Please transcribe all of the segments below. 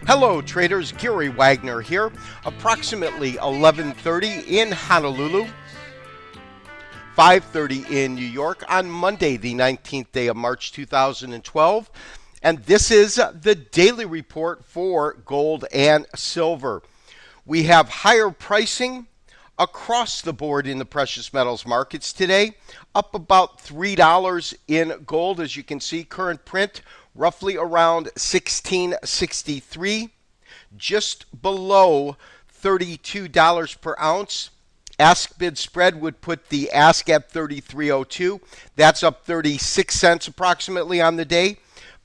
Hello traders, Gary Wagner here, approximately 11:30 in Honolulu, 5:30 in New York on Monday, the 19th day of March 2012, and this is the daily report for gold and silver. We have higher pricing across the board in the precious metals markets today, up about $3 in gold. As you can see, current print roughly around 1663, just below $32 per ounce. Ask bid spread would put the ask at 33.02. That's up 36 cents approximately on the day.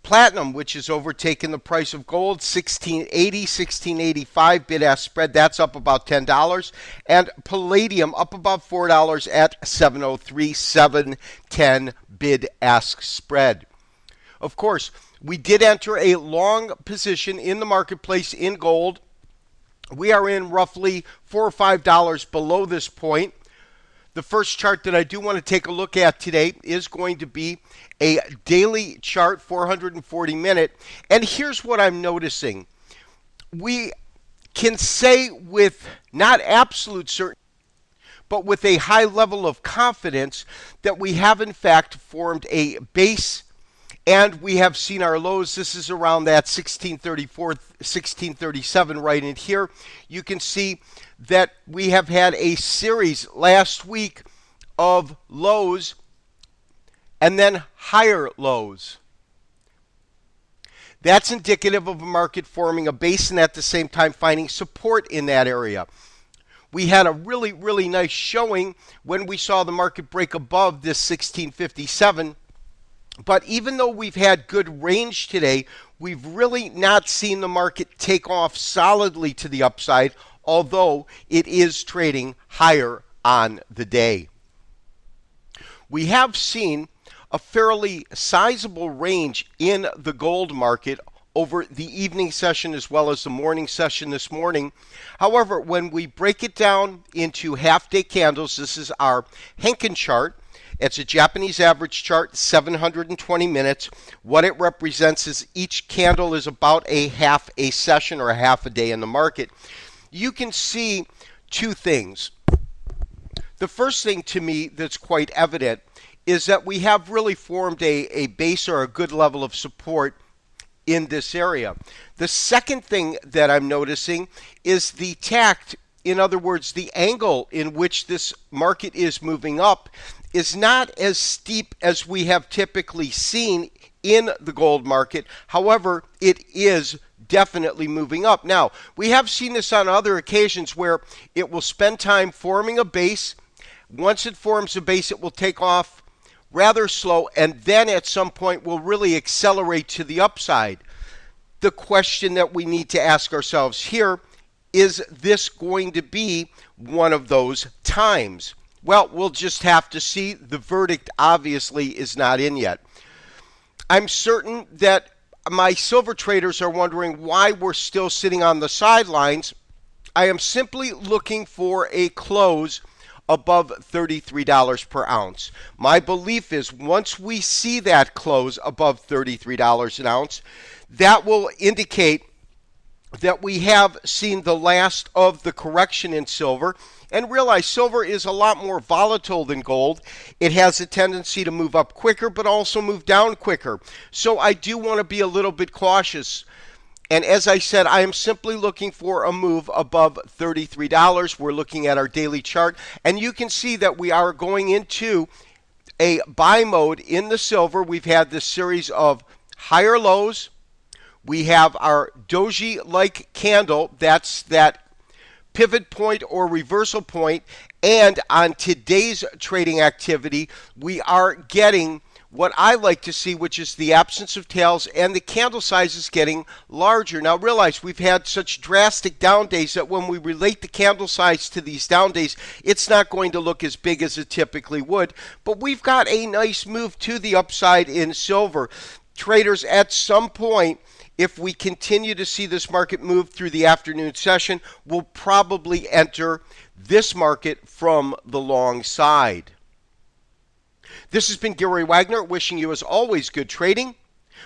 Platinum, which has overtaken the price of gold, 1680, 1685 bid-ask spread. That's up about $10. And palladium up about $4 at 703, 710 bid-ask spread. Of course, we did enter a long position in the marketplace in gold. We are in roughly $4 or $5 below this point. The first chart that I do want to take a look at today is going to be a daily chart, 440 minute. And here's what I'm noticing. We can say with not absolute certainty, but with a high level of confidence that we have in fact formed a base, and we have seen our lows. This is around that 1634, 1637 right in here. You can see that we have had a series last week of lows and then higher lows. That's indicative of a market forming a base and at the same time finding support in that area. We had a really nice showing when we saw the market break above this 1657. But even though we've had good range today, we've really not seen the market take off solidly to the upside, although it is trading higher on the day. We have seen a fairly sizable range in the gold market over the evening session as well as the morning session this morning. However, when we break it down into half-day candles, this is our Henkin chart. It's a Japanese average chart, 720 minutes. What it represents is each candle is about a half a session or a half a day in the market. You can see two things. The first thing to me that's quite evident is that we have really formed a base or a good level of support in this area. The second thing that I'm noticing is the tact. In other words, the angle in which this market is moving up is not as steep as we have typically seen in the gold market. However, it is definitely moving up. Now, we have seen this on other occasions where it will spend time forming a base. Once it forms a base, it will take off rather slow, and then at some point will really accelerate to the upside. The question that we need to ask ourselves here, is this going to be one of those times? Well, we'll just have to see. The verdict obviously is not in yet. I'm certain that my silver traders are wondering why we're still sitting on the sidelines. I am simply looking for a close above $33 per ounce. My belief is once we see that close above $33 an ounce, that will indicate that we have seen the last of the correction in silver. And realize silver is a lot more volatile than gold. It has a tendency to move up quicker, but also move down quicker. So I do want to be a little bit cautious. And as I said, I am simply looking for a move above $33. We're looking at our daily chart. And you can see that we are going into a buy mode in the silver. We've had this series of higher lows. We have our doji-like candle. That's that pivot point or reversal point, and on today's trading activity we are getting what I like to see, which is the absence of tails and the candle size is getting larger. Now realize we've had such drastic down days that when we relate the candle size to these down days, it's not going to look as big as it typically would, but we've got a nice move to the upside in silver. Traders, at some point, if we continue to see this market move through the afternoon session, we'll probably enter this market from the long side. This has been Gary Wagner, wishing you as always good trading.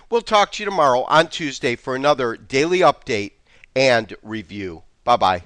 We'll talk to you tomorrow on Tuesday for another daily update and review. Bye-bye.